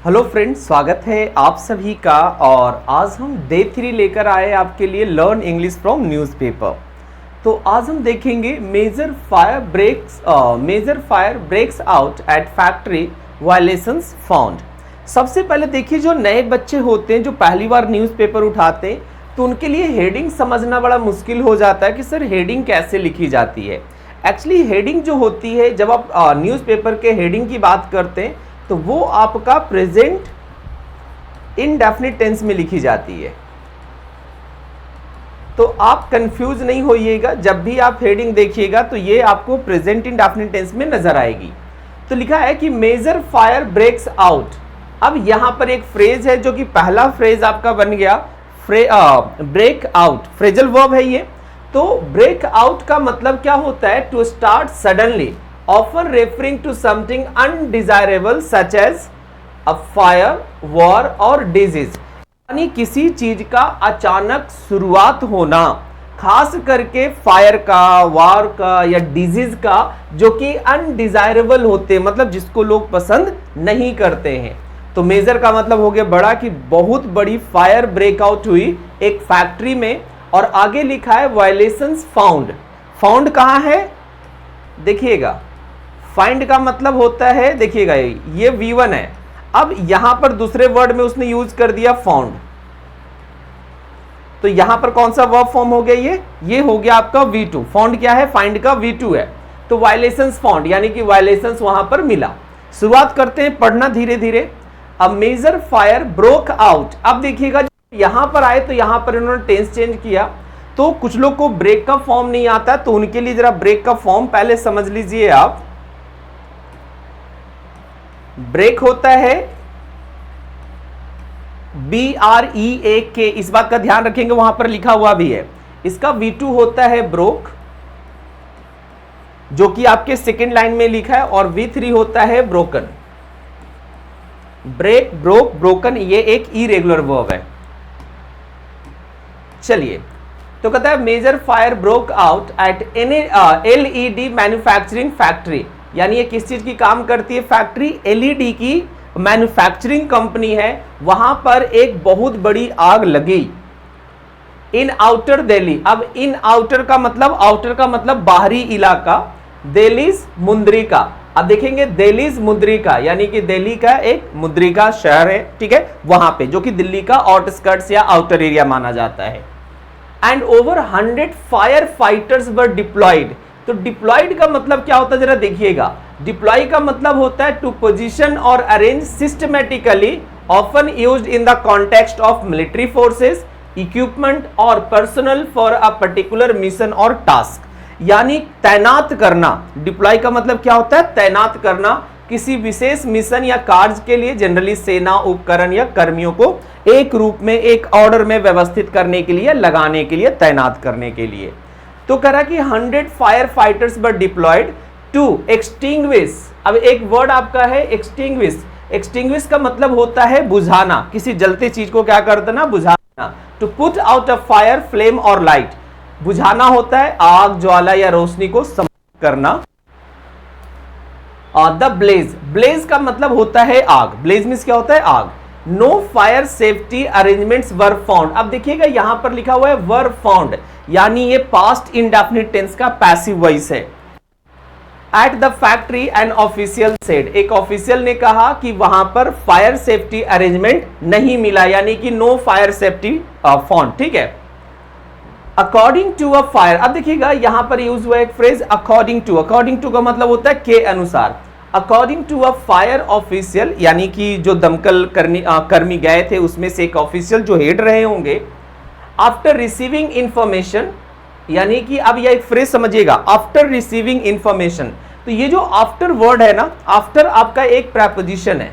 Hello friends, स्वागत है आप सभी का। और आज हम डे 3 लेकर आए आपके लिए लर्न इंग्लिश फ्रॉम न्यूज़पेपर। तो आज हम देखेंगे major fire breaks out at factory violations found. सबसे पहले देखिए, जो नए बच्चे होते हैं जो पहली बार न्यूज़पेपर उठाते हैं तो उनके लिए हेडिंग समझना बड़ा मुश्किल हो जाता है कि सर हेडिंग कैसे लिखी जाती है। एक्चुअली हेडिंग जो होती है, जब आप न्यूज़पेपर के हेडिंग की बात करते हैं तो वो आपका प्रेजेंट इंडेफिनिट टेंस में लिखी जाती है। तो आप कंफ्यूज नहीं होइएगा, जब भी आप हेडिंग देखिएगा तो ये आपको प्रेजेंट इंडेफिनिट टेंस में नजर आएगी। तो लिखा है कि मेजर फायर ब्रेक्स आउट। अब यहां पर एक फ्रेज है जो कि पहला फ्रेज आपका बन गया ब्रेक आउट, फ्रेजल वर्ब है ये। तो ब्रेक आउट का मतलब क्या होता है? To start suddenly, often referring to something undesirable such as a fire, war or disease। यानी किसी चीज का अचानक शुरुआत होना, खास करके फायर का, वार का या डिजीज का, जो कि अनडिजायरेबल होते हैं, मतलब जिसको लोग पसंद नहीं करते हैं। तो मेजर का मतलब हो गया बड़ा, कि बहुत बड़ी फायर ब्रेकआउट हुई एक फैक्ट्री में। और आगे लिखा है वायलेशंस फाउंड। फाउंड कहां है देखिएगा, फाइंड का मतलब होता है, देखिएगा ये V1 है। अब यहां पर दूसरे वर्ड में उसने यूज कर दिया फाउंड। तो यहां पर कौन सा वर्ब फॉर्म हो गया? ये हो गया आपका V2। फाउंड क्या है? फाइंड का V2 है। तो वायलेशंस फाउंड, यानी कि वायलेशंस वहां पर मिला। शुरुआत करते हैं पढ़ना धीरे धीरे। A major fire broke out. अब देखिएगा यहां पर आए तो यहां पर इन्होंने टेंस चेंज किया। तो कुछ लोग को ब्रेक का फॉर्म नहीं आता, तो उनके लिए जरा ब्रेक का फॉर्म पहले समझ लीजिए आप। ब्रेक होता है BREAK, इस बात का ध्यान रखेंगे, वहां पर लिखा हुआ भी है। इसका V2 होता है ब्रोक, जो कि आपके सेकेंड लाइन में लिखा है। और V3 होता है ब्रोकन। ब्रेक, ब्रोक, ब्रोकन, ये एक इरेगुलर वर्ब है। चलिए, तो कहता है major fire broke out at LED manufacturing factory. यानी ये किस चीज की काम करती है? फैक्ट्री LED की मैन्युफैक्चरिंग कंपनी है। वहां पर एक बहुत बड़ी आग लगी इन आउटर दिल्ली। अब इन आउटर का मतलब बाहरी इलाका, दिल्लीज मुंद्रिका। अब देखेंगे दिल्लीज मुंद्रिका, यानी कि दिल्ली का एक मुद्रिका शहर है, ठीक है, वहां पे, जो कि दिल्ली का आउटस्कर्ट्स या आउटर एरिया माना जाता है। And over 100 fire fighters were deployed. तो डिप्लॉयड का मतलब क्या होता है जरा देखिएगा। डिप्लॉय का मतलब होता है टू पोजीशन और arrange systematically, often used in the context of military forces, equipment और personnel for a particular mission और टास्क। यानी तैनात करना। डिप्लॉय का मतलब क्या होता है? तैनात करना, किसी विशेष मिशन या कार्य के लिए जनरली सेना, उपकरण या कर्मियों को एक रूप में, एक ऑर्डर में व्यवस्थित करने के लिए, लगाने के लिए, तैनात करने के लिए। तो कह रहा कि 100 fire fighters were deployed to extinguish. अब एक वर्ड आपका है एक्सटिंग्विश। एक्सटिंग्विश का मतलब होता है बुझाना, किसी जलती चीज को क्या कर देना? बुझाना। To put out a fire, flame और लाइट। बुझाना होता है आग, ज्वाला या रोशनी को समाप्त करना। द ब्लेज, ब्लेज का मतलब होता है आग। ब्लेज मींस क्या होता है? आग। No fire safety arrangements were found. अब देखिएगा यहां पर लिखा हुआ है वर फाउंड, यानी ये पास्ट इंडेफिनिट टेंस का पैसिव वॉइस है। At the factory an official said, एक ऑफिशियल ने कहा कि वहां पर फायर सेफ्टी अरेंजमेंट नहीं मिला, यानी कि नो फायर सेफ्टी फाउंड, ठीक है। According to a fire. अब देखिएगा यहां पर यूज हुआ एक phrase according to. According to का मतलब होता है के अनुसार। According to a fire official, यानी कि जो दमकल कर्मी गए थे उसमें से एक ऑफिशियल जो हेड रहे होंगे। आफ्टर रिसीविंग इंफॉर्मेशन, यानी कि अब यह एक फ्रेज समझिएगा, आफ्टर रिसीविंग इंफॉर्मेशन। तो ये जो आफ्टर वर्ड है ना, आफ्टर आपका एक प्रेपोजिशन है।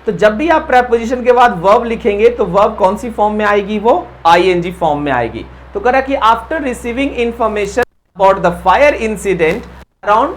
तो जब भी आप प्रेपोजिशन के बाद वर्ब लिखेंगे तो वर्ब कौन सी फॉर्म में आएगी? वो ING फॉर्म में आएगी। तो कह रहा कि after receiving information about the fire incident around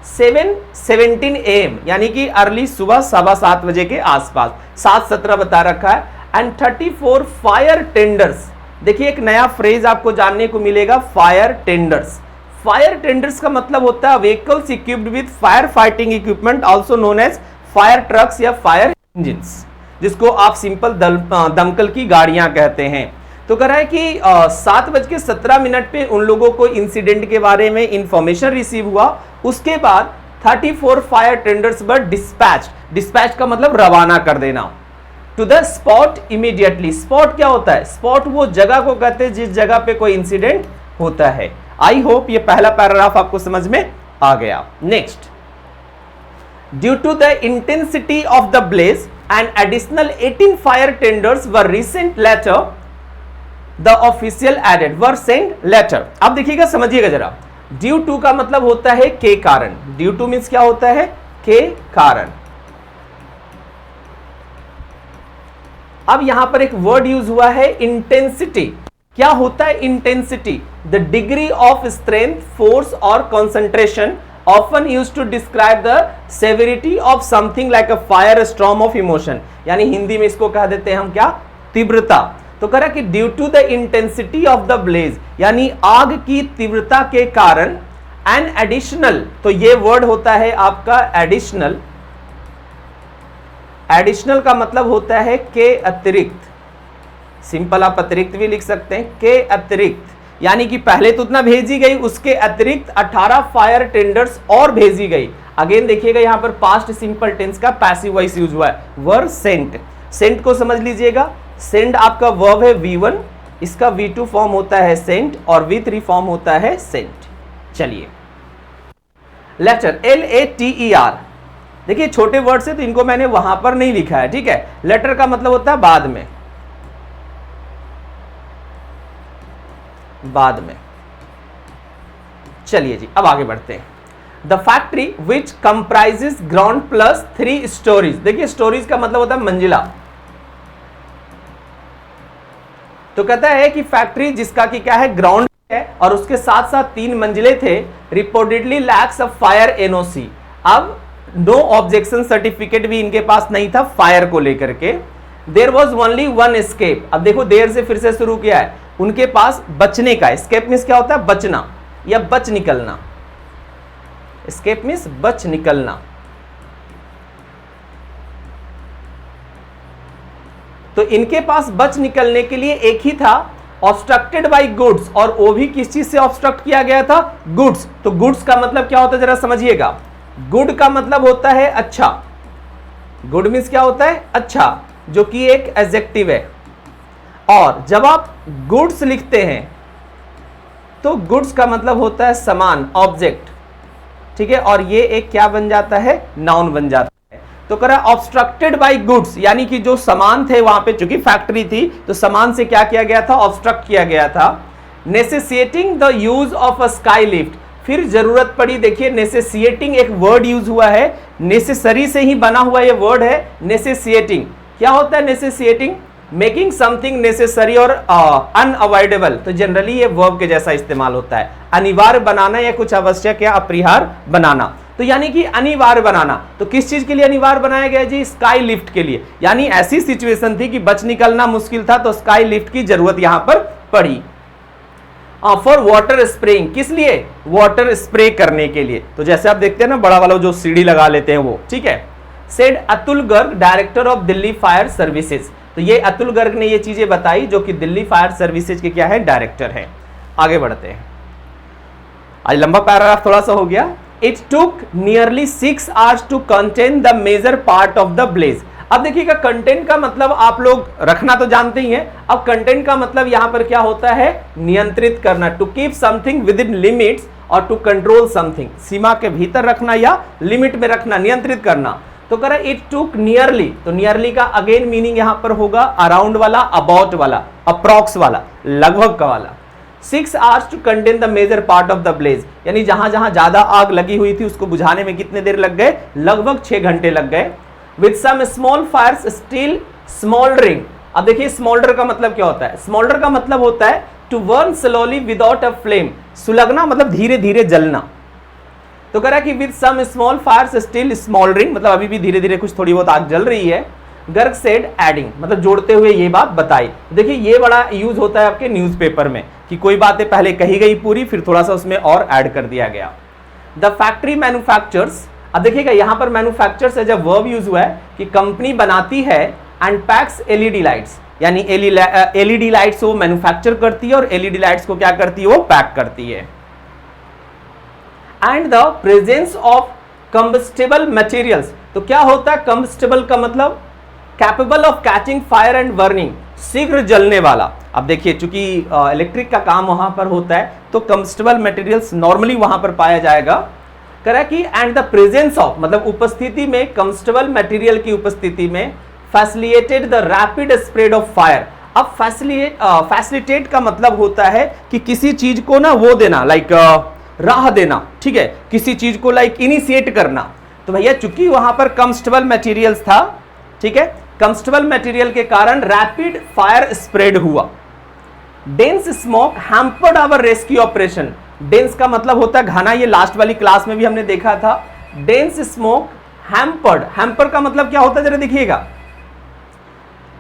7:17 AM, यानी कि अर्ली सुबह 7:15 बजे के आसपास, 7:17 बता रखा है। And 34 fire tenders. देखिए एक नया फ्रेज आपको जानने को मिलेगा, फायर टेंडर्स। फायर टेंडर्स का मतलब होता है vehicles equipped with fire fighting equipment, also known as fire trucks या फायर इंजिन्स, जिसको आप सिंपल दमकल की गाड़ियां कहते हैं। तो कह रहा है कि 7:17 पे उन लोगों को इंसिडेंट के बारे में इंफॉर्मेशन रिसीव हुआ। उसके बाद 34 फायर टेंडर्स वर डिस्पैच का मतलब रवाना कर देना to the spot immediately. Spot क्या होता है? स्पॉट वो जगह को कहते हैं जिस जगह पे कोई इंसिडेंट होता है। आई होप ये पहला पैराग्राफ आपको समझ में आ गया। Next, due to the intensity of the blaze and additional 18 fire tenders were recent later the official added were send later. अब देखिएगा, समझिएगा जरा। ड्यू टू का मतलब होता है के कारण। ड्यू टू मीन्स क्या होता है? के कारण। अब यहां पर एक वर्ड यूज हुआ है इंटेंसिटी। क्या होता है intensity? The degree of strength, force और concentration often used to describe the severity of something like a fire storm of emotion. यानी हिंदी में इसको कह देते हैं हम क्या? तीव्रता। तो कह रहा कि due to the intensity of the blaze, यानी आग की तीव्रता के कारण, एन एडिशनल, तो ये वर्ड होता है आपका एडिशनल। एडिशनल का मतलब होता है के अतिरिक्त। सिंपल आप अतिरिक्त भी लिख सकते हैं, के अतिरिक्त, यानी कि पहले तो उतना भेजी गई, उसके अतिरिक्त 18 फायर टेंडर्स और भेजी गई। अगेन देखिएगा यहां पर पास्ट सिंपल टेंस का पैसिव वॉइस यूज हुआ है, वर सेंट। सेंट को समझ लीजिएगा, सेंड आपका वर्ब है V1, इसका V2 फॉर्म होता है सेंट और V3 फॉर्म होता है सेंट। चलिए, लेटर LATER। देखिए छोटे वर्ड से तो इनको मैंने वहां पर नहीं लिखा है, ठीक है। लेटर का मतलब होता है बाद में, बाद में। चलिए जी, अब आगे बढ़ते हैं। The factory which comprises ground plus 3 stories. देखिए स्टोरीज का मतलब होता है मंजिला। तो कहता है कि फैक्ट्री जिसका कि क्या है? ग्राउंड है और उसके साथ साथ 3 मंजिले थे। Reportedly lacks of fire NOC। अब नो ऑब्जेक्शन सर्टिफिकेट भी इनके पास नहीं था फायर को लेकर के। There was only one escape. अब देखो देर से फिर से शुरू किया है। उनके पास बचने का, एस्केप मीन्स क्या होता है? बचना या बच निकलना। एस्केप मीन्स बच निकलना। तो इनके पास बच निकलने के लिए एक ही था, ऑब्स्ट्रक्टेड बाय गुड्स। और वो भी किस चीज से ऑब्स्ट्रक्ट किया गया था? गुड्स। तो गुड्स का मतलब क्या होता है जरा समझिएगा। गुड का मतलब होता है अच्छा। गुड मीन्स क्या होता है? अच्छा, जो कि एक एडजेक्टिव है। और जब आप गुड्स लिखते हैं तो गुड्स का मतलब होता है सामान, ऑब्जेक्ट, ठीक है। और ये एक क्या बन जाता है? नाउन बन जाता है। तो कह रहा है ऑब्स्ट्रक्टेड बाय गुड्स, यानी कि जो सामान थे वहां पे, चूंकि फैक्ट्री थी तो सामान से क्या किया गया था? ऑब्स्ट्रक्ट किया गया था। Necessitating the use of a sky lift. फिर जरूरत पड़ी, देखिए नेसेसिएटिंग एक वर्ड यूज हुआ है, नेसेसरी से ही बना हुआ ये वर्ड है नेसेसिएटिंग। क्या होता है नेसेसिएटिंग? मेकिंग समथिंग नेसेसरी और अनअवॉइडेबल। तो जनरली ये वर्ब के जैसा इस्तेमाल होता है, अनिवार्य बनाना या कुछ आवश्यक या अपरिहार्य बनाना। तो यानी कि अनिवार्य बनाना। तो किस चीज के लिए अनिवार्य बनाया गया जी? स्काई लिफ्ट के लिए। यानी ऐसी सिचुएशन थी कि बच निकलना मुश्किल था तो स्काई लिफ्ट की जरूरत यहां पर पड़ी। फॉर वाटर स्प्रेइंग, किस लिए? वाटर स्प्रे करने के लिए। तो जैसे आप देखते हैं ना बड़ा वाला जो सीढ़ी लगा लेते हैं वो, ठीक है। Said Atul Garg, director of Delhi fire services. तो ये अतुल गर्ग ने ये चीजें बताई जो कि दिल्ली फायर सर्विसेज के क्या है? डायरेक्टर है। आगे बढ़ते हैं। आज लंबा पैराग्राफ थोड़ा सा हो गया। It took nearly 6 hours to contain the major part of the blaze. अब देखिएगा कंटेंट का मतलब आप लोग रखना तो जानते ही हैं। अब कंटेंट का मतलब यहां पर क्या होता है? नियंत्रित करना। To keep something with in limits और टू कंट्रोल समथिंग, सीमा के भीतर रखना या लिमिट में रखना, नियंत्रित करना। तो कह रहा है इट टुक नियरली। तो नियरली का अगेन मीनिंग यहां पर होगा अराउंड वाला, अबाउट वाला, अप्रॉक्स वाला, लगभग का वाला। 6 hours to contain the major part of the blaze, यानी जहां जहां ज्यादा आग लगी हुई थी उसको बुझाने में कितने देर लग गए? लगभग 6 घंटे लग गए। With some small fires still smouldering. अब देखिए स्मोल्डर का मतलब क्या होता है? स्मोल्डर का मतलब होता है to burn slowly without a flame. सुलगना मतलब धीरे धीरे जलना। तो कह रहा है कि with some small fires still smouldering, मतलब अभी भी धीरे धीरे कुछ थोड़ी बहुत आग जल रही है। गर्ग सेड एडिंग, मतलब जोड़ते हुए ये बात बताई। देखिए ये बड़ा यूज होता है आपके न्यूज़पेपर में कि कोई बातें पहले कही गई पूरी, फिर थोड़ा सा उसमें और ऐड कर दिया गया। द फैक्ट्री मैन्युफैक्चर्स अब देखिएगा यहां पर मैन्युफैक्चर से जब वर्ब यूज हुआ है कि कंपनी बनाती है एंड पैक्स एलईडी लाइट्स, यानी एलईडी लाइट्स वो मैन्युफैक्चर करती है और एलईडी लाइट्स को क्या करती है, वो पैक करती है। And the presence of combustible materials, तो क्या होता है कंबस्टेबल का मतलब capable of catching fire and burning, शीघ्र जलने वाला। अब देखिए चूंकि इलेक्ट्रिक का काम वहां पर होता है तो कंबस्टेबल मटेरियल्स नॉर्मली वहां पर पाया जाएगा। करा कि एंड द प्रेजेंस ऑफ मतलब उपस्थिति में, कंबस्टेबल मटेरियल की उपस्थिति में facilitated the rapid spread of fire. अब फैसिलिटेट का मतलब होता है कि किसी चीज को ना वो देना, लाइक राह देना, ठीक है, किसी चीज को लाइक इनिशिएट करना। तो भैया चूंकि वहां पर कंबस्टेबल मटेरियल्स था, ठीक है, कंबस्टेबल मटेरियल के कारण रैपिड फायर स्प्रेड हुआ। Dense smoke hampered our rescue operation. Dense का मतलब होता है घना, ये लास्ट वाली क्लास में भी हमने देखा था। डेंस स्मोक हैम्पर्ड, हैम्पर का मतलब क्या होता है जरा देखिएगा।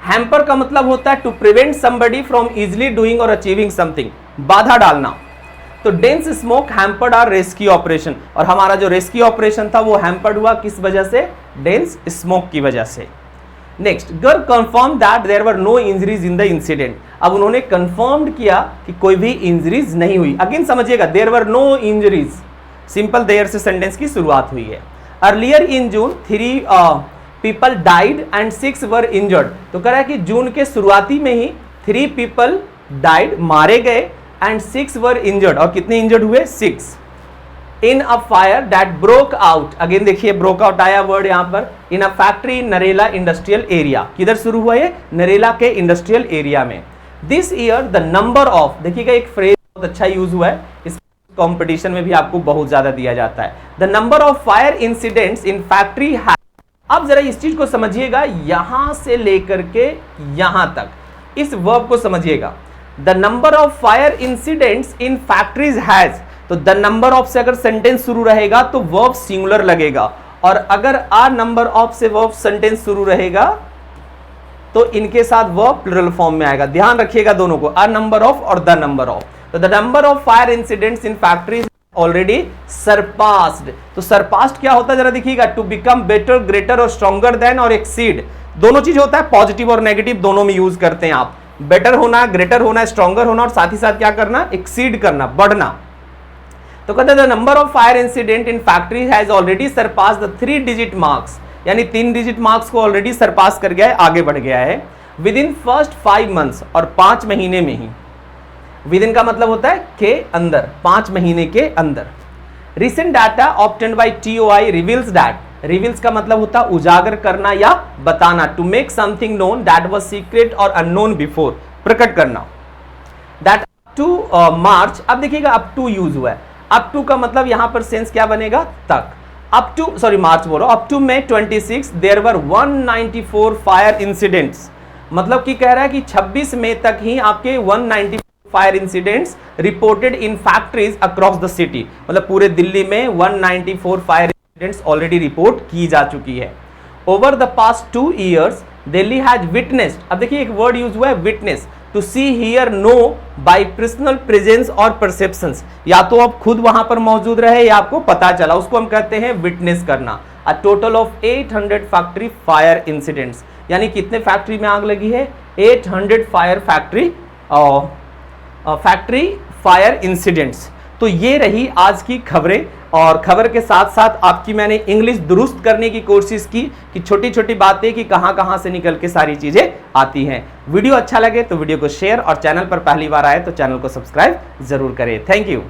हैम्पर का मतलब होता है to prevent somebody from easily doing और अचीविंग समथिंग, बाधा डालना। तो dense smoke hampered our rescue operation, और हमारा जो रेस्क्यू ऑपरेशन था वो हैम्पर्ड हुआ किस वजह से, डेंस स्मोक की वजह से। Next, Garg confirm that there were no injuries in the incident. अब उन्होंने कंफर्म किया कि कोई भी इंजरीज नहीं हुई। अगेन समझिएगा, there were no injuries, simple there से सेंटेंस की शुरुआत हुई है। Earlier in June 3 people died and 6 were injured. तो कह रहा है कि जून के शुरुआती में ही 3 पीपल डाइड, मारे गए, एंड 6 वर इंजर्ड, और कितने इंजर्ड हुए, 6, in a fire that broke out. Again देखिए ब्रोक आउट आया वर्ड यहां पर, in a factory Narela industrial area. किधर शुरू हुआ ये, नरेला के इंडस्ट्रियल एरिया में। This year the number of, देखिएगा एक फ्रेज बहुत अच्छा यूज हुआ है, इस कॉम्पिटिशन में भी आपको बहुत ज्यादा दिया जाता है। The number of fire incidents in factory है। अब जरा इस चीज को समझिएगा, यहां से लेकर के यहां तक इस वर्ब को समझिएगा। The number of fire incidents in factories has, तो द नंबर ऑफ से अगर सेंटेंस शुरू रहेगा तो वर्ब सिंगुलर लगेगा, और अगर आ नंबर ऑफ से वर्ब सेंटेंस शुरू रहेगा तो इनके साथ वर्ब प्लुरल फॉर्म में आएगा। ध्यान रखिएगा दोनों को, आ नंबर ऑफ और द नंबर ऑफ। तो the number of fire incidents in factories already surpassed. तो सरपास्ड क्या होता है जरा देखिएगा, टू बिकम बेटर, ग्रेटर और स्ट्रॉन्गर देन और एक्सीड। दोनों चीज होता है, पॉजिटिव और नेगेटिव दोनों में यूज करते हैं आप। बेटर होना, ग्रेटर होना, स्ट्रॉन्गर होना, और साथ ही साथ क्या करना, एक्सीड करना, बढ़ना। तो कहते हैं the number of fire incident in factory has already surpass the 3 digit marks, यानी 3 डिजिट मार्क्स को ऑलरेडी सरपास कर गया है, आगे बढ़ गया है। विद इन फर्स्ट 5 मंथ्स, और 5 महीने में ही। विद इन का मतलब होता है के अंदर, 5 महीने के अंदर। Recent data obtained by TOI reveals that, reveals का मतलब होता है उजागर करना या बताना, to make something known that was secret और अननोन बिफोर, प्रकट करना। दैट अप टू मार्च, अब देखिएगा अप टू यूज हुआ है। अप टू का मतलब यहां पर सेंस क्या बनेगा, तक। अप टू, सॉरी मार्च बोलो, up to May 26 there were 194 fire incidents. मतलब कि कह रहा है कि 26 मई तक ही आपके 194 fire incidents reported in factories across the city. मतलब पूरे दिल्ली में 194 फायर इंसिडेंट्स ऑलरेडी रिपोर्ट की जा चुकी है। Over the past 2 years Delhi has witnessed, अब देखिए एक वर्ड यूज हुआ है witness, to see hear know by personal presence और परसेप्शंस। या तो आप खुद वहां पर मौजूद रहे या आपको पता चला, उसको हम कहते हैं विटनेस करना। A total of 800 factory fire incidents, यानी कितने फैक्ट्री में आग लगी है, 800 फायर फैक्ट्री फायर इंसिडेंट्स। तो ये रही आज की खबरें, और खबर के साथ साथ आपकी मैंने इंग्लिश दुरुस्त करने की कोशिश की कि छोटी छोटी बातें कि कहां से निकल के सारी चीजें आती हैं। वीडियो अच्छा लगे तो वीडियो को शेयर, और चैनल पर पहली बार आए तो चैनल को सब्सक्राइब जरूर करें। Thank you.